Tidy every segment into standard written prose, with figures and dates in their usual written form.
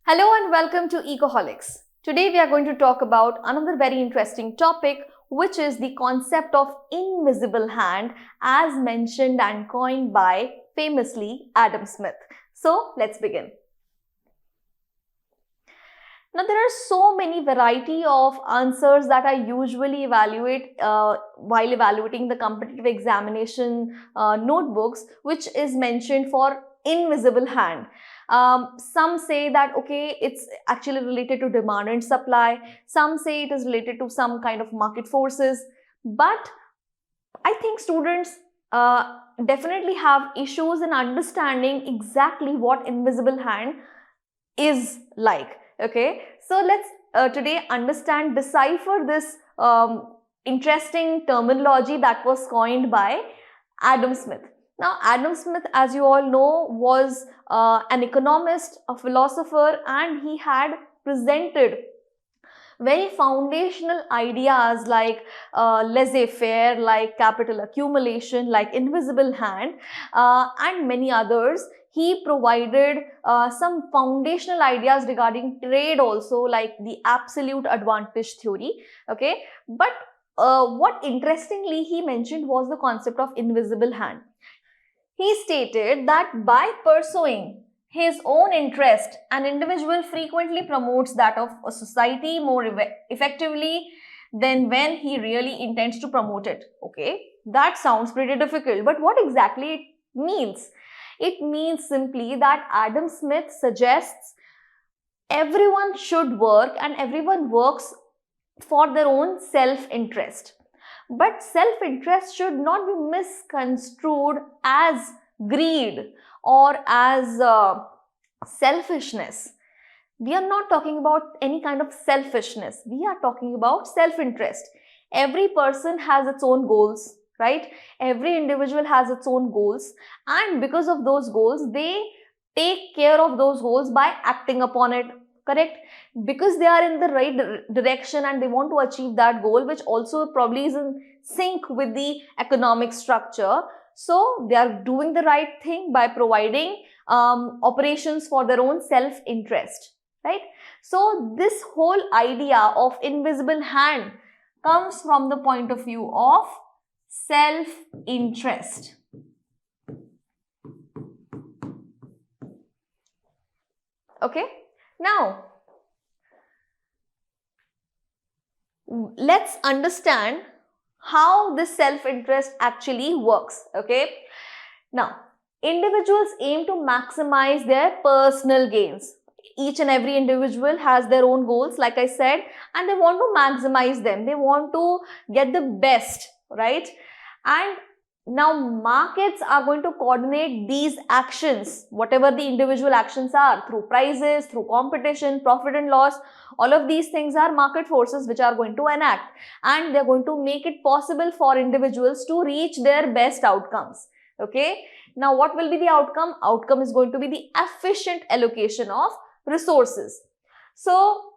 Hello and welcome to Ecoholics. Today we are going to talk about another very interesting topic, which is the concept of invisible hand as mentioned and coined by famously Adam Smith. So let's begin. Now there are so many variety of answers that I usually evaluate while evaluating the competitive examination notebooks, which is mentioned for invisible hand. Some say that okay, it's actually related to demand and supply. Some say it is related to some kind of market forces. But I think students definitely have issues in understanding exactly what invisible hand is like. Okay, so let's today decipher this interesting terminology that was coined by Adam Smith. Now, Adam Smith, as you all know, was an economist, a philosopher, and he had presented very foundational ideas like laissez-faire, like capital accumulation, like invisible hand, and many others. He provided some foundational ideas regarding trade also, like the absolute advantage theory. Okay, but what interestingly he mentioned was the concept of invisible hand. He stated that by pursuing his own interest, an individual frequently promotes that of a society more effectively than when he really intends to promote it. Okay, that sounds pretty difficult, but what exactly it means? It means simply that Adam Smith suggests everyone should work and everyone works for their own self-interest. But self-interest should not be misconstrued as greed or as selfishness. We are not talking about any kind of selfishness. We are talking about self-interest. Every person has its own goals, right? Every individual has its own goals, and because of those goals, they take care of those goals by acting upon it. Correct? Because they are in the right direction and they want to achieve that goal, which also probably is in sync with the economic structure. So they are doing the right thing by providing operations for their own self-interest, right? So this whole idea of invisible hand comes from the point of view of self-interest. Okay? Now, let's understand how this self-interest actually works. Okay? Now, individuals aim to maximize their personal gains. Each and every individual has their own goals, like I said, and they want to maximize them. They want to get the best, right? And now markets are going to coordinate these actions, whatever the individual actions are, through prices, through competition, profit and loss. All of these things are market forces which are going to enact, and they're going to make it possible for individuals to reach their best outcomes. Okay. Now, what will be the outcome? Outcome is going to be the efficient allocation of resources. So,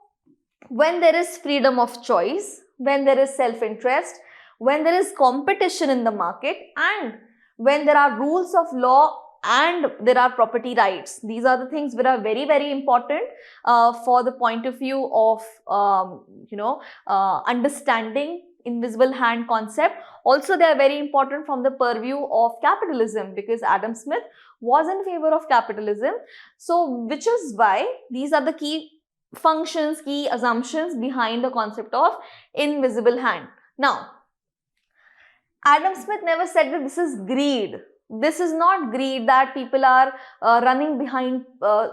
when there is freedom of choice, when there is self-interest, when there is competition in the market, and when there are rules of law and there are property rights, these are the things that are very, very important for the point of view of understanding invisible hand concept. Also, they are very important from the purview of capitalism, because Adam Smith was in favor of capitalism. So, which is why these are the key functions, key assumptions behind the concept of invisible hand. Now, Adam Smith never said that this is greed. This is not greed, that people are running behind,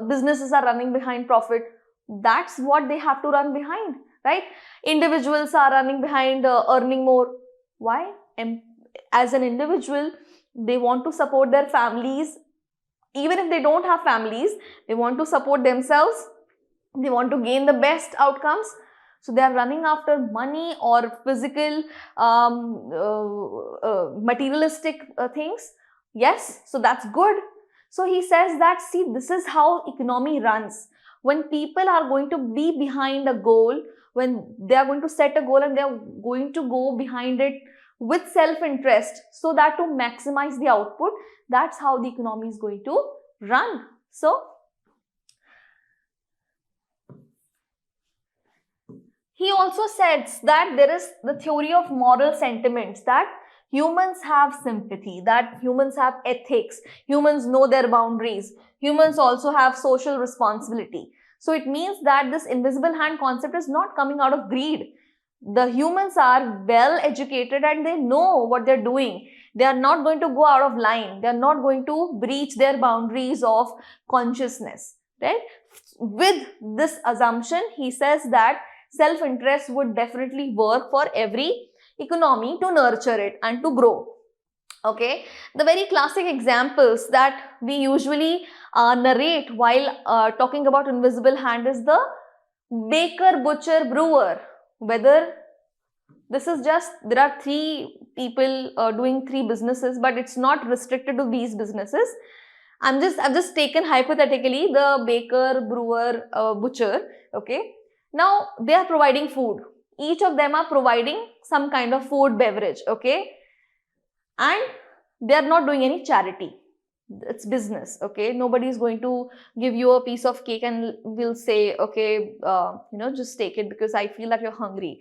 businesses are running behind profit. That's what they have to run behind, right? Individuals are running behind earning more. Why? As an individual, they want to support their families. Even if they don't have families, they want to support themselves. They want to gain the best outcomes. So they are running after money or physical materialistic things. Yes, so that's good. So he says that, see, this is how economy runs. When people are going to be behind a goal, when they are going to set a goal and they are going to go behind it with self-interest, so that to maximize the output, that's how the economy is going to run. So He also says that there is the theory of moral sentiments, that humans have sympathy, that humans have ethics, humans know their boundaries, humans also have social responsibility. So it means that this invisible hand concept is not coming out of greed. The humans are well educated and they know what they're doing. They are not going to go out of line. They are not going to breach their boundaries of consciousness, right? With this assumption, he says that self-interest would definitely work for every economy to nurture it and to grow. Okay, the very classic examples that we usually narrate while talking about invisible hand is the baker, butcher, brewer. Whether this is just, there are three people doing three businesses, but it's not restricted to these businesses. I've just taken hypothetically the baker, brewer, butcher. Okay, now they are providing food. Each of them are providing some kind of food, beverage. Okay, and they are not doing any charity. It's business. Okay, nobody is going to give you a piece of cake and will say, okay, just take it because I feel that you're hungry.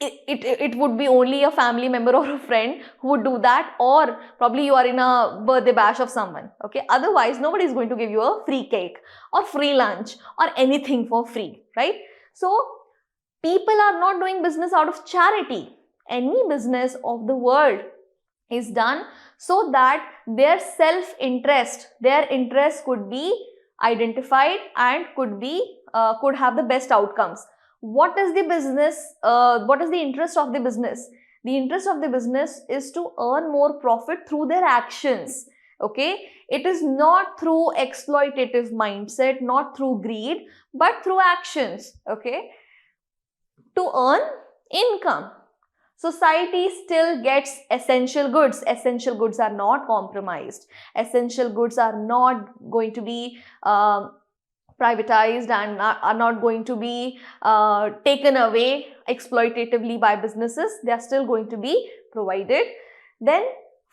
It would be only a family member or a friend who would do that, or probably you are in a birthday bash of someone. Okay, otherwise nobody is going to give you a free cake or free lunch or anything for free, right? So people are not doing business out of charity. Any business of the world is done so that their self-interest, their interest could be identified and could have the best outcomes. What is the business? What is the interest of the business? The interest of the business is to earn more profit through their actions. Okay, it is not through exploitative mindset, not through greed, but through actions. Okay, to earn income. Society still gets essential goods. Essential goods are not compromised. Essential goods are not going to be privatized and are not going to be taken away exploitatively by businesses. They are still going to be provided. Then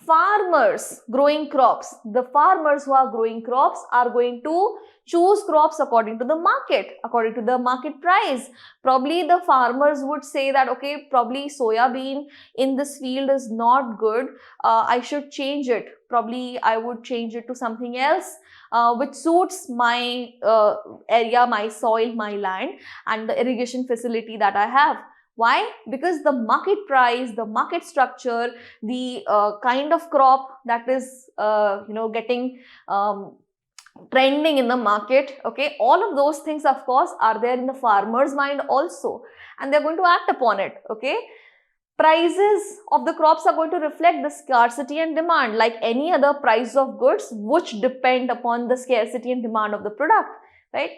farmers growing crops. The farmers who are growing crops are going to choose crops according to the market, according to the market price. Probably the farmers would say that, okay, probably soya bean in this field is not good. I should change it. Probably I would change it to something else which suits my area, my soil, my land, and the irrigation facility that I have. Why? Because the market price, the market structure, the kind of crop that is getting trending in the market, okay, all of those things of course are there in the farmer's mind also, and they're going to act upon it. Okay, prices of the crops are going to reflect the scarcity and demand, like any other price of goods which depend upon the scarcity and demand of the product, right?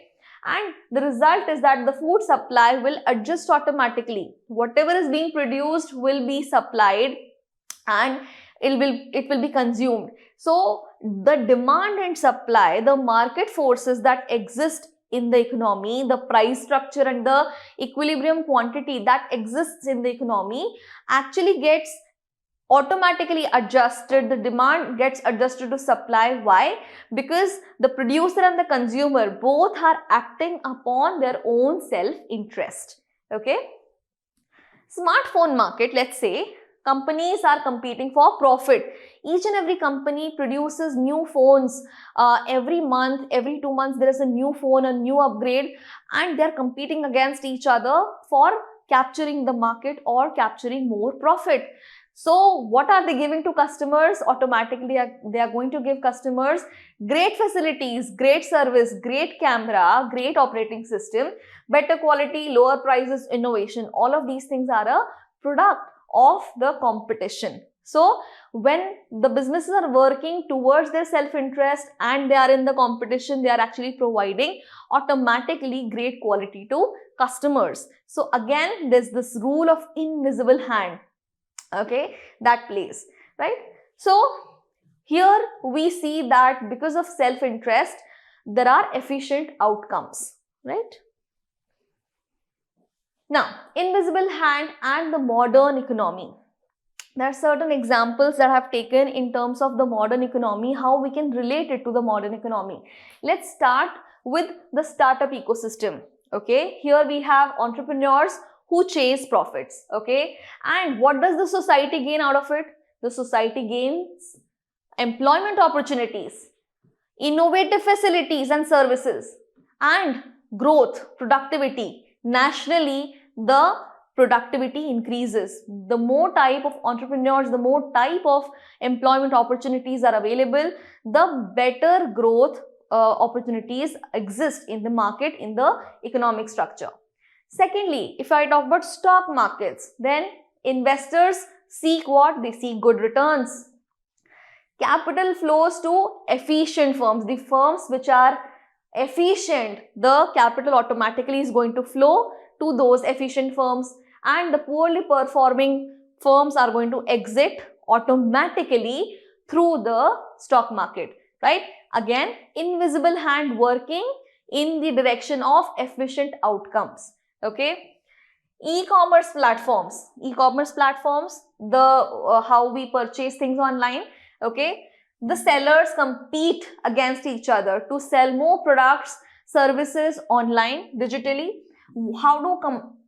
And the result is that the food supply will adjust automatically. Whatever is being produced will be supplied and it will be consumed. So the demand and supply, the market forces that exist in the economy, the price structure and the equilibrium quantity that exists in the economy actually gets automatically adjusted. The demand gets adjusted to supply. Why? Because the producer and the consumer both are acting upon their own self-interest. Okay. Smartphone market, let's say, companies are competing for profit. Each and every company produces new phones every month, every 2 months there is a new phone, a new upgrade, and they're competing against each other for capturing the market or capturing more profit. So what are they giving to customers? Automatically they are going to give customers great facilities, great service, great camera, great operating system, better quality, lower prices, innovation. All of these things are a product of the competition. So when the businesses are working towards their self-interest and they are in the competition, they are actually providing automatically great quality to customers. So again, there's this rule of invisible hand, okay, that plays, right? So here we see that because of self-interest, there are efficient outcomes, right? Now, invisible hand and the modern economy. There are certain examples that I have taken in terms of the modern economy, how we can relate it to the modern economy. Let's start with the startup ecosystem. Okay, here we have entrepreneurs who chase profits. Okay, and what does the society gain out of it? The society gains employment opportunities, innovative facilities and services, and growth, productivity. Nationally, the productivity increases. The more type of entrepreneurs, the more type of employment opportunities are available, the better growth opportunities exist in the market, in the economic structure. Secondly, if I talk about stock markets, then investors seek what? They seek good returns. Capital flows to efficient firms, the firms which are efficient, the capital automatically is going to flow to those efficient firms, and the poorly performing firms are going to exit automatically through the stock market, right? Again, invisible hand working in the direction of efficient outcomes. Okay. E-commerce platforms, the how we purchase things online. Okay, the sellers compete against each other to sell more products, services online digitally. How do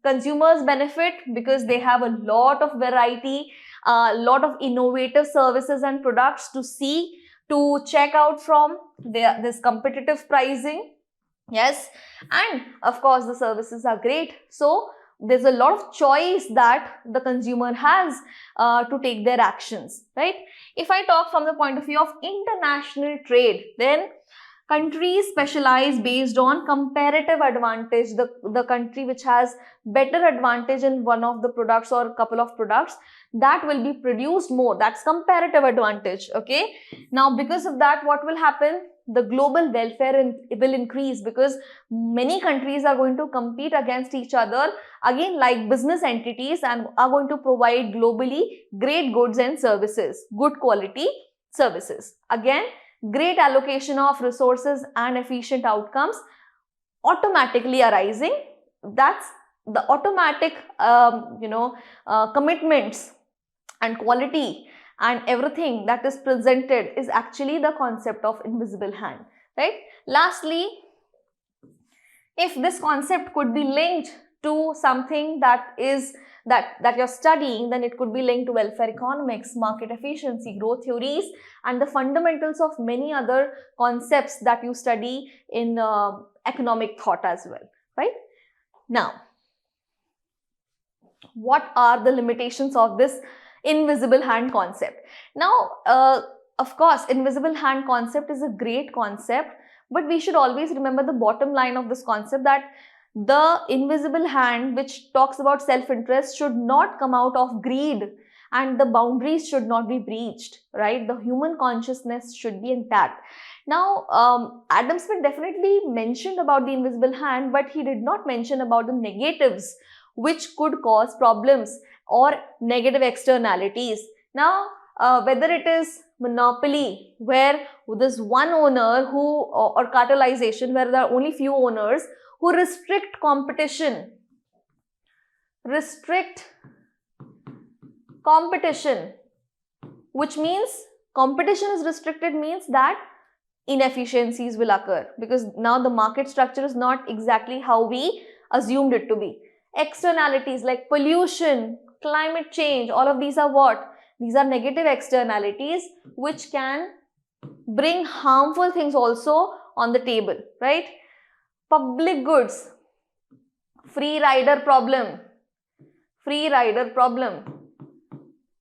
consumers benefit? Because they have a lot of variety, a lot of innovative services and products to check out from this competitive pricing. Yes, and of course the services are great, so there's a lot of choice that the consumer has to take their actions, right? If I talk from the point of view of international trade, then countries specialize based on comparative advantage. The country which has better advantage in one of the products or a couple of products, that will be produced more. That's comparative advantage. Okay, now because of that, what will happen? The global welfare will increase, because many countries are going to compete against each other, again like business entities, and are going to provide globally great goods and services, good quality services. Again, great allocation of resources and efficient outcomes automatically arising. That's the automatic commitments and quality and everything that is presented is actually the concept of invisible hand, right? Lastly, if this concept could be linked to something that you're studying, then it could be linked to welfare economics, market efficiency, growth theories, and the fundamentals of many other concepts that you study in economic thought as well, right? Now, what are the limitations of this invisible hand concept? Now, of course, invisible hand concept is a great concept, but we should always remember the bottom line of this concept, that the invisible hand which talks about self-interest should not come out of greed, and the boundaries should not be breached, right? The human consciousness should be intact. Now, Adam Smith definitely mentioned about the invisible hand, but he did not mention about the negatives which could cause problems or negative externalities. Now, whether it is monopoly, where there's one owner or cartelization, where there are only few owners who restrict competition, which means competition is restricted, means that inefficiencies will occur, because now the market structure is not exactly how we assumed it to be. Externalities like pollution, climate change, all of these are what? These are negative externalities which can bring harmful things also on the table, right? Public goods, free rider problem.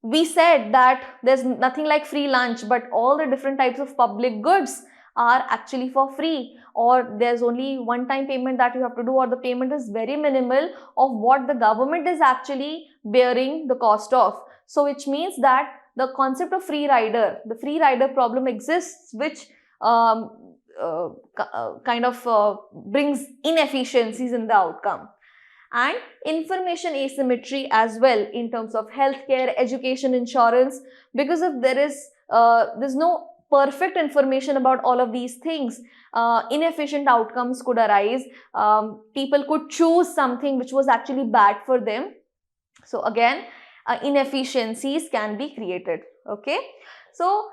We said that there's nothing like free lunch, but all the different types of public goods are actually for free, or there's only one-time payment that you have to do, or the payment is very minimal of what the government is actually bearing the cost of. So which means that the concept of the free rider problem exists, which brings inefficiencies in the outcome. And information asymmetry as well in terms of healthcare, education, insurance, because if there's no perfect information about all of these things, inefficient outcomes could arise. People could choose something which was actually bad for them. So again, inefficiencies can be created. Okay, so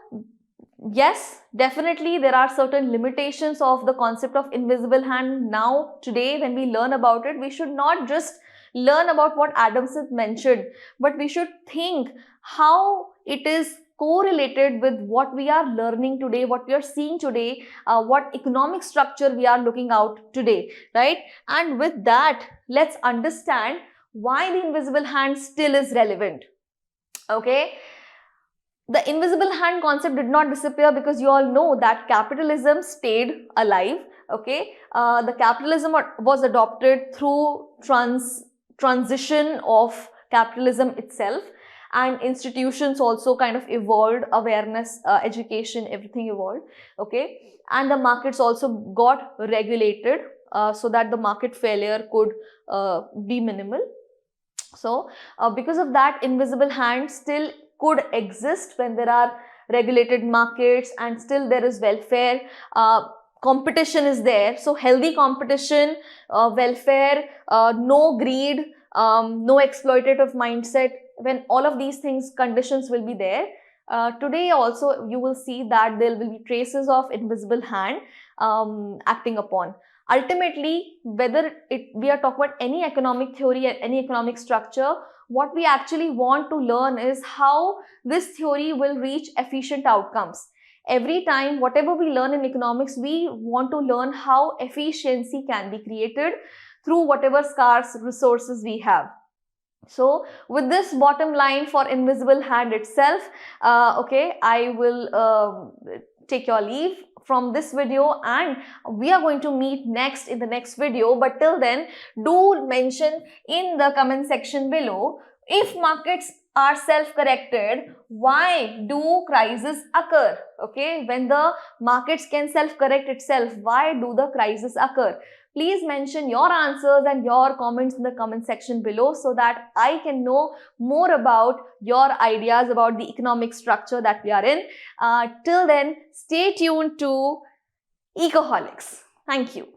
Yes, definitely there are certain limitations of the concept of invisible hand. Now, today when we learn about it, we should not just learn about what Adam Smith mentioned, but we should think how it is correlated with what we are learning today, what we are seeing today, what economic structure we are looking out today, right? And with that, let's understand why the invisible hand still is relevant. Okay, the invisible hand concept did not disappear because you all know that capitalism stayed alive. Okay, the capitalism was adopted through transition of capitalism itself, and institutions also kind of evolved, awareness, education, everything evolved. Okay, and the markets also got regulated so that the market failure could be minimal. So because of that, invisible hand still could exist when there are regulated markets and still there is welfare. Competition is there, so healthy competition, welfare, no greed, no exploitative mindset. When all of these things, conditions will be there, today also you will see that there will be traces of invisible hand acting upon. Ultimately, whether we are talking about any economic theory and any economic structure, what we actually want to learn is how this theory will reach efficient outcomes. Every time, whatever we learn in economics, we want to learn how efficiency can be created through whatever scarce resources we have. So with this bottom line for invisible hand itself, okay, I will take your leave from this video, and we are going to meet next in the next video. But till then, do mention in the comment section below, if markets are self-corrected, why do crises occur? Okay, when the markets can self-correct itself, why do the crises occur? Please mention your answers and your comments in the comment section below so that I can know more about your ideas about the economic structure that we are in. Till then, stay tuned to Ecoholics. Thank you.